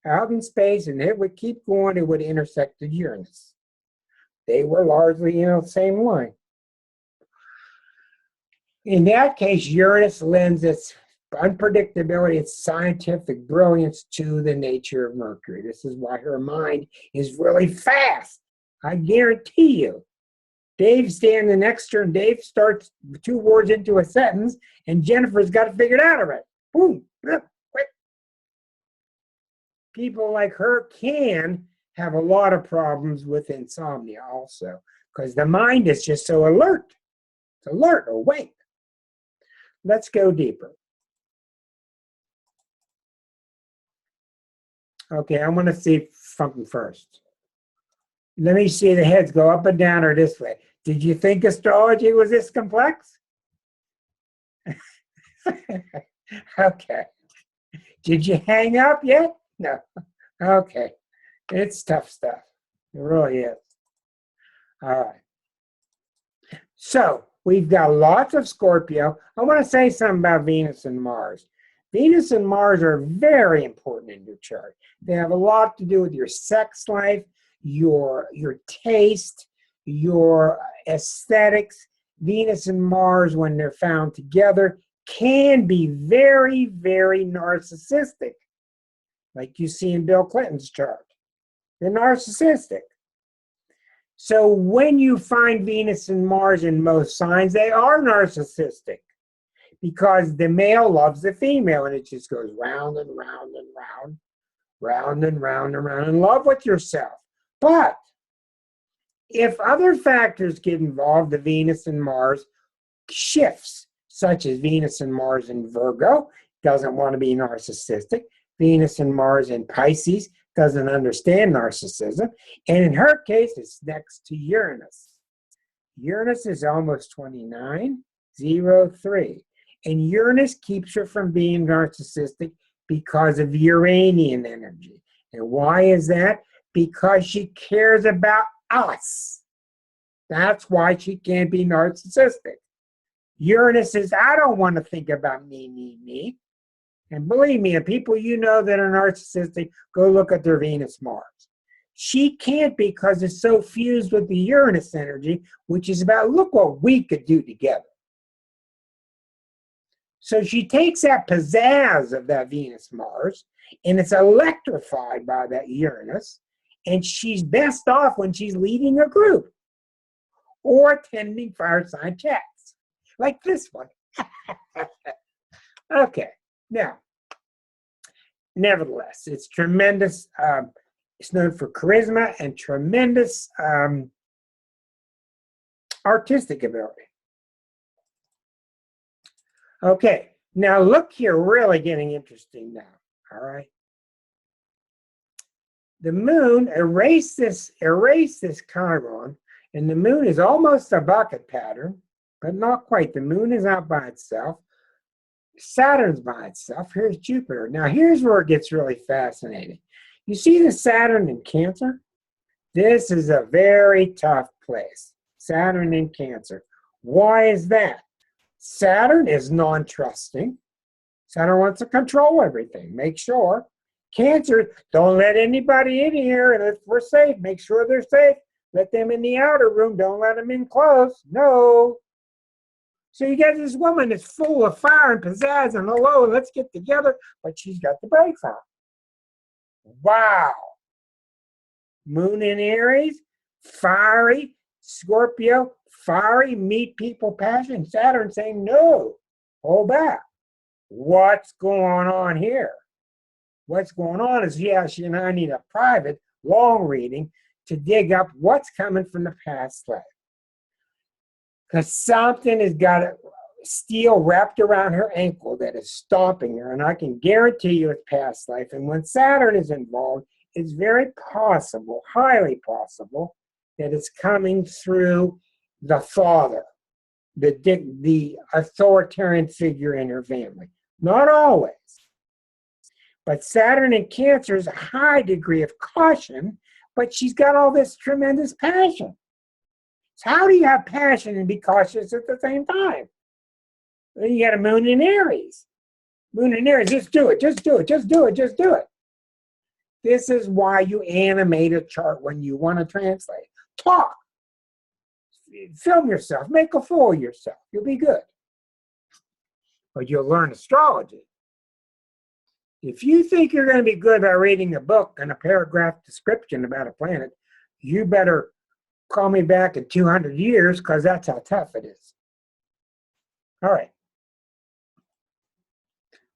out in space and it would keep going, it would intersect with Uranus. They were largely in the same line. In that case, Uranus lends its unpredictability, its scientific brilliance to the nature of Mercury. This is why her mind is really fast. I guarantee you. Dave's standing next to her, and Dave starts 2 words into a sentence, and Jennifer's got it figured out already. Boom, quick. People like her can have a lot of problems with insomnia also, because the mind is just so alert. It's alert, awake. Let's go deeper. Okay, I want to see something first. Let me see the heads go up and down or this way. Did you think astrology was this complex? Okay. Did you hang up yet? No. Okay. It's tough stuff. It really is. All right. So We've got lots of Scorpio. I want to say something about Venus and Mars. Venus and Mars are very important in your chart. They have a lot to do with your sex life, your taste, your aesthetics. Venus and Mars, when they're found together, can be very, very narcissistic, like you see in Bill Clinton's chart. They're narcissistic. So when you find Venus and Mars in most signs, they are narcissistic because the male loves the female, and it just goes round and round and round, round and round and round, and love with yourself. But if other factors get involved, the Venus and Mars shifts, such as Venus and Mars in Virgo, doesn't want to be narcissistic. Venus and Mars in Pisces doesn't understand narcissism. And in her case, it's next to Uranus. Uranus is almost 29, 03. And Uranus keeps her from being narcissistic because of Uranian energy. And why is that? Because she cares about us. That's why she can't be narcissistic. Uranus says, I don't want to think about me, me, me. And believe me, the people you know that are narcissistic, go look at their Venus Mars. She can't because it's so fused with the Uranus energy, which is about, look what we could do together. So she takes that pizzazz of that Venus Mars, and it's electrified by that Uranus, and she's best off when she's leading a group or attending fireside chats, like this one. Okay. Now, nevertheless, it's tremendous. It's known for charisma and tremendous artistic ability. Okay, now look here, really getting interesting now, all right? The moon, erase this Chiron, and the moon is almost a bucket pattern, but not quite. The moon is out by itself. Saturn's by itself. Here's Jupiter. Now, here's where it gets really fascinating. You see the Saturn in Cancer? This is a very tough place. Saturn in Cancer. Why is that? Saturn is non-trusting. Saturn wants to control everything. Make sure. Cancer, don't let anybody in here, and if we're safe, make sure they're safe. Let them in the outer room. Don't let them in close. No. So you get this woman that's full of fire and pizzazz and hello, let's get together, but she's got the brakes on. Wow. Moon in Aries, fiery, Scorpio, fiery, meet people, passion. Saturn saying, no, hold back. What's going on here? What's going on is, yes, you know, I need a private, long reading to dig up what's coming from the past life. Because something has got a steel wrapped around her ankle that is stomping her, and I can guarantee you it's past life. And when Saturn is involved, it's very possible, highly possible, that it's coming through the father, the authoritarian figure in her family. Not always. But Saturn in Cancer is a high degree of caution, but she's got all this tremendous passion. So how do you have passion and be cautious at the same time? Then you got a moon in Aries. Moon in Aries, just do it, just do it, just do it, just do it. This is why you animate a chart when you want to translate. Talk. Film yourself. Make a fool of yourself. You'll be good. But you'll learn astrology. If you think you're going to be good by reading a book and a paragraph description about a planet, you better call me back in 200 years, because that's how tough it is. All right.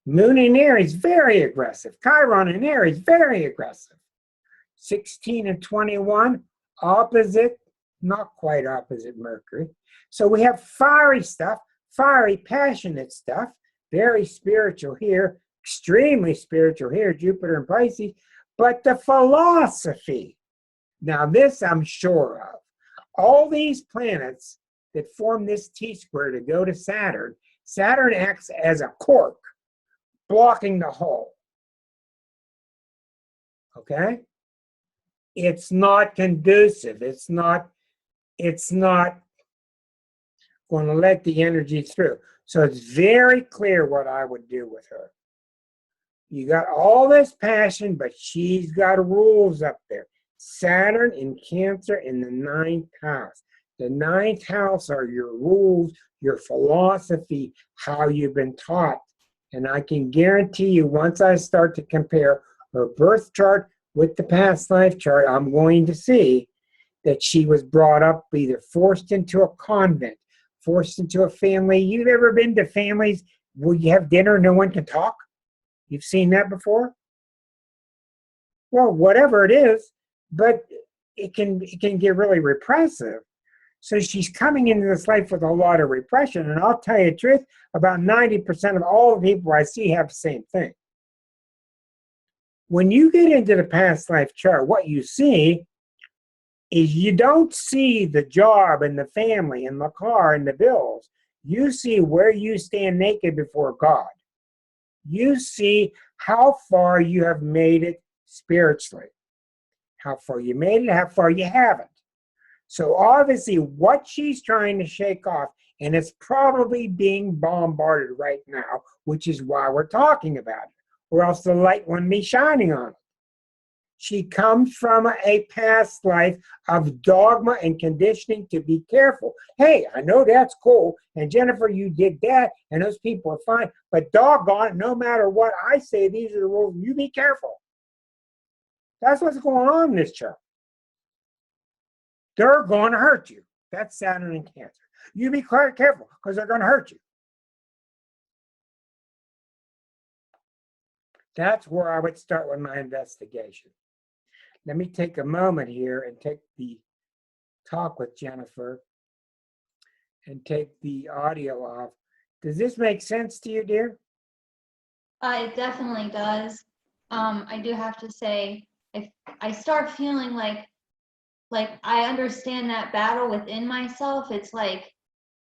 Moon in Aries, very aggressive. Chiron in Aries, very aggressive. 16 and 21, opposite, not quite opposite Mercury. So we have fiery stuff, fiery, passionate stuff, very spiritual here, extremely spiritual here, Jupiter and Pisces, but the philosophy. Now this I'm sure of. All these planets that form this T-square to go to Saturn, Saturn acts as a cork, blocking the hole. Okay? It's not conducive. It's not going to let the energy through. So it's very clear what I would do with her. You got all this passion, but she's got rules up there. Saturn in Cancer in the ninth house. The ninth house are your rules, your philosophy, how you've been taught. And I can guarantee you, once I start to compare her birth chart with the past life chart, I'm going to see that she was brought up either forced into a convent, forced into a family. You've ever been to families where you have dinner and no one can talk? You've seen that before? Well, whatever it is, but it can get really repressive. So she's coming into this life with a lot of repression. And I'll tell you the truth, about 90% of all the people I see have the same thing. When you get into the past life chart, what you see is you don't see the job and the family and the car and the bills. You see where you stand naked before God. You see how far you have made it spiritually. How far you made it, how far you haven't. So obviously what she's trying to shake off, and it's probably being bombarded right now, which is why we're talking about it, or else the light wouldn't be shining on it. She comes from a past life of dogma and conditioning to be careful. Hey, I know that's cool, and Jennifer, you did that, and those people are fine, but doggone it, no matter what I say, these are the rules, you be careful. That's what's going on in this chart. They're going to hurt you. That's Saturn in Cancer. You be quite careful because they're going to hurt you. That's where I would start with my investigation. Let me take a moment here and take the talk with Jennifer and take the audio off. Does this make sense to you, dear? It definitely does. I do have to say, if I start feeling like I understand that battle within myself, it's like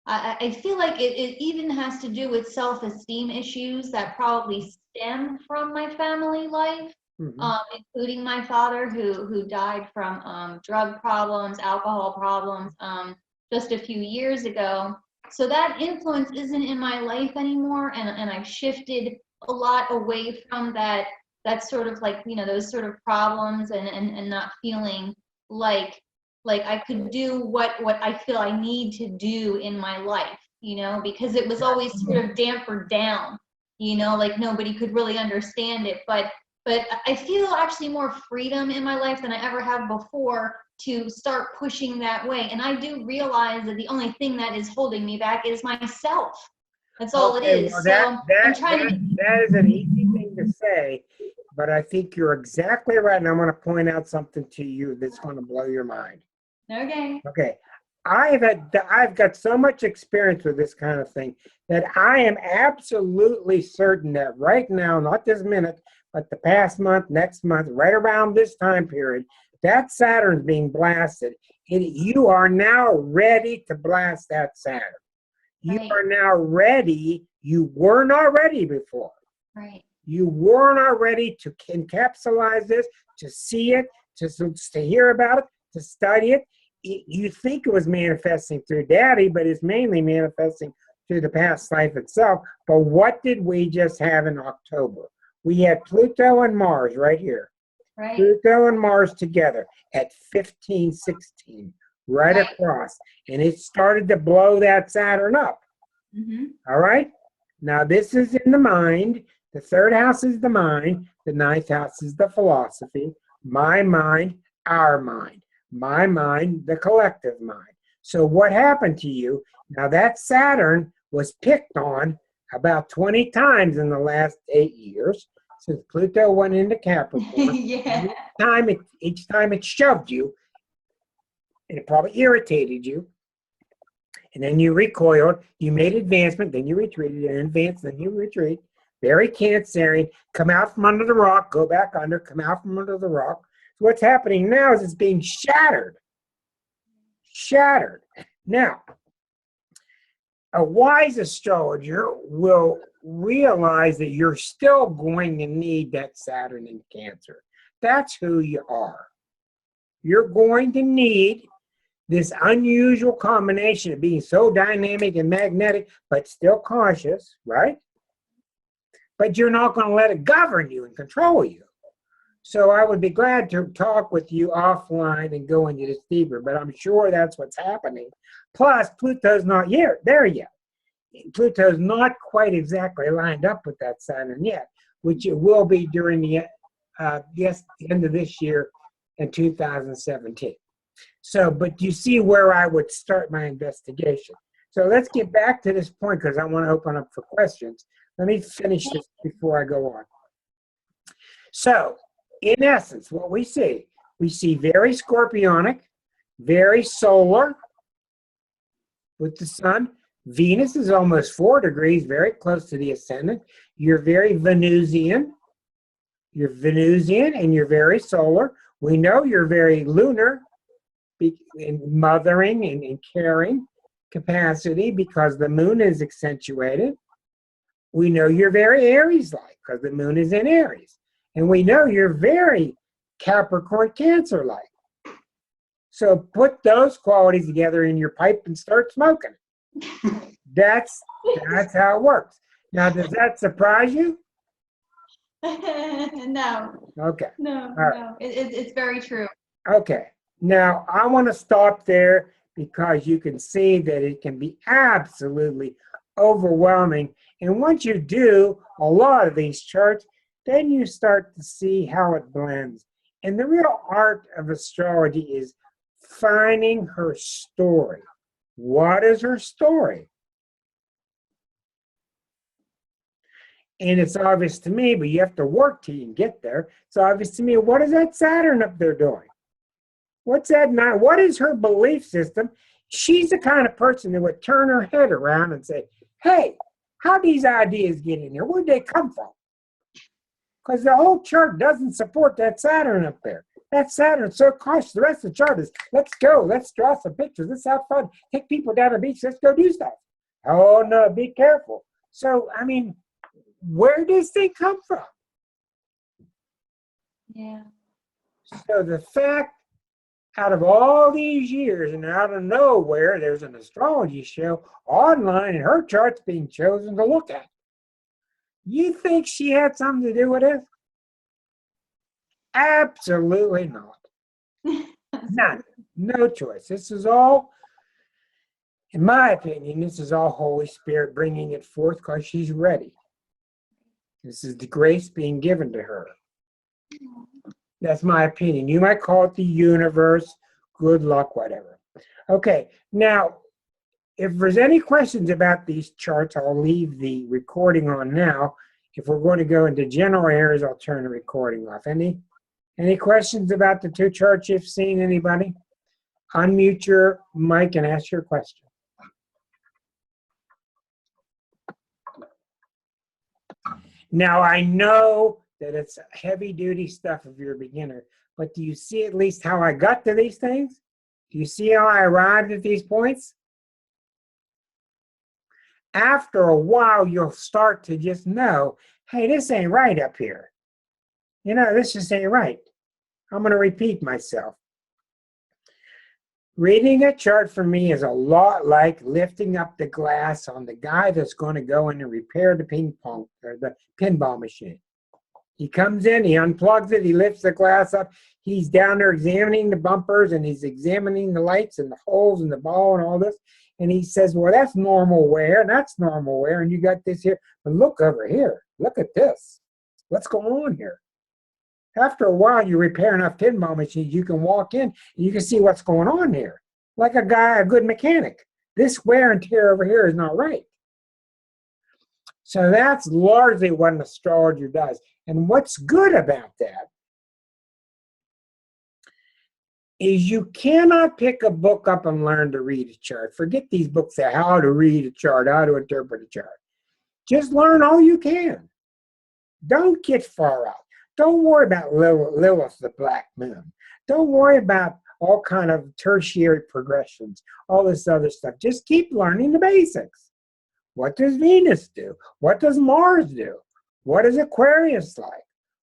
I feel like it even has to do with self-esteem issues that probably stem from my family life, including my father who died from drug problems, alcohol problems, just a few years ago. So that influence isn't in my life anymore, and I've shifted a lot away from that sort of like, you know, those sort of problems and not feeling like I could do what I feel I need to do in my life, you know, because it was always sort of dampered down, you know, like nobody could really understand it. But I feel actually more freedom in my life than I ever have before to start pushing that way. And I do realize that the only thing that is holding me back is myself. That's all it is. Well, So I'm trying to. that is an easy thing to say, but I think you're exactly right. And I'm going to point out something to you that's going to blow your mind. Okay. Okay. I've got so much experience with this kind of thing that I am absolutely certain that right now, not this minute, but the past month, next month, right around this time period, that Saturn's being blasted. You are now ready to blast that Saturn. You Right. are now ready. You were not ready before. Right. You were not ready to encapsulize this, to see it, to hear about it, to study it. You think it was manifesting through daddy, but it's mainly manifesting through the past life itself. But what did we just have in October? We had Pluto and Mars right here. Right. Pluto and Mars together at 1516, right across. And it started to blow that Saturn up. All right? Now, this is in the mind. The third house is the mind. The ninth house is the philosophy. My mind, our mind. My mind, the collective mind. So what happened to you? Now, that Saturn was picked on about 20 times in the last 8 years since Pluto went into Capricorn. Yeah. Each time it shoved you, and it probably irritated you. And then you recoiled, you made advancement, then you retreated, and advance, then you retreat. Very Cancerian. Come out from under the rock, go back under, come out from under the rock. So what's happening now is it's being shattered. Shattered. Now, a wise astrologer will realize that you're still going to need that Saturn in Cancer. That's who you are. You're going to need this unusual combination of being so dynamic and magnetic, but still cautious, right? But you're not going to let it govern you and control you. So I would be glad to talk with you offline and go into this deeper, but I'm sure that's what's happening. Plus, Pluto's not there yet. Pluto's not quite exactly lined up with that Saturn yet, which it will be during the end of this year in 2017. So, but you see where I would start my investigation. So let's get back to this point because I want to open up for questions. Let me finish this before I go on. So, in essence, what we see very scorpionic, very solar with the sun. Venus is almost 4 degrees, very close to the ascendant. You're very Venusian. You're Venusian and you're very solar. We know you're very lunar in mothering and caring capacity because the moon is accentuated. We know you're very Aries-like because the moon is in Aries. And we know you're very Capricorn Cancer-like. So put those qualities together in your pipe and start smoking. That's how it works. Now, does that surprise you? No. Okay. No, right. no. It's very true. Okay. Now, I want to stop there because you can see that it can be absolutely overwhelming. And once you do a lot of these charts, then you start to see how it blends. And the real art of astrology is finding her story. What is her story? And it's obvious to me, but you have to work till you can get there. It's obvious to me, what is that Saturn up there doing? What's that now? What is her belief system? She's the kind of person that would turn her head around and say, hey, how these ideas get in here? Where'd they come from? Because the whole chart doesn't support that Saturn up there. That Saturn's so cautious. The rest of the chart is, let's go. Let's draw some pictures. Let's have fun. Take people down the beach. Let's go do stuff. Oh, no, be careful. So, I mean, where does they come from? Yeah. So the fact, out of all these years and out of nowhere, there's an astrology show online and her chart's being chosen to look at. You think she had something to do with it? Absolutely not. None. No choice. This is all, in my opinion, this is all Holy Spirit bringing it forth because she's ready. This is the grace being given to her. That's my opinion. You might call it the universe, good luck, whatever. Okay, now, if there's any questions about these charts, I'll leave the recording on now. If we're going to go into general areas, I'll turn the recording off. Any questions about the two charts you've seen, anybody? Unmute your mic and ask your question. Now, I know that it's heavy-duty stuff if you're a beginner, but do you see at least how I got to these things? Do you see how I arrived at these points? After a while, you'll start to just know, hey, this ain't right up here. You know, this just ain't right. I'm going to repeat myself. Reading a chart for me is a lot like lifting up the glass on the guy that's going to go in and repair the ping pong or the pinball machine. He comes in, he unplugs it, he lifts the glass up. He's down there examining the bumpers and he's examining the lights and the holes in the ball and all this. And he says, well, that's normal wear and that's normal wear. And you got this here. But look over here. Look at this. What's going on here? After a while, you repair enough pinball machines, you can walk in and you can see what's going on here. Like a good mechanic. This wear and tear over here is not right. So that's largely what an astrologer does. And what's good about that is you cannot pick a book up and learn to read a chart. Forget these books that how to read a chart, how to interpret a chart. Just learn all you can. Don't get far out. Don't worry about Lilith, the black moon. Don't worry about all kind of tertiary progressions, all this other stuff. Just keep learning the basics. What does Venus do? What does Mars do? What is Aquarius like?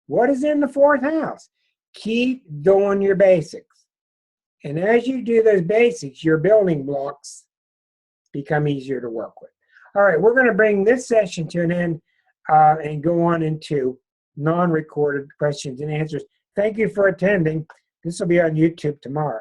What is in the fourth house? Keep doing your basics. And as you do those basics, your building blocks become easier to work with. All right, we're going to bring this session to an end and go on into non-recorded questions and answers. Thank you for attending. This will be on YouTube tomorrow.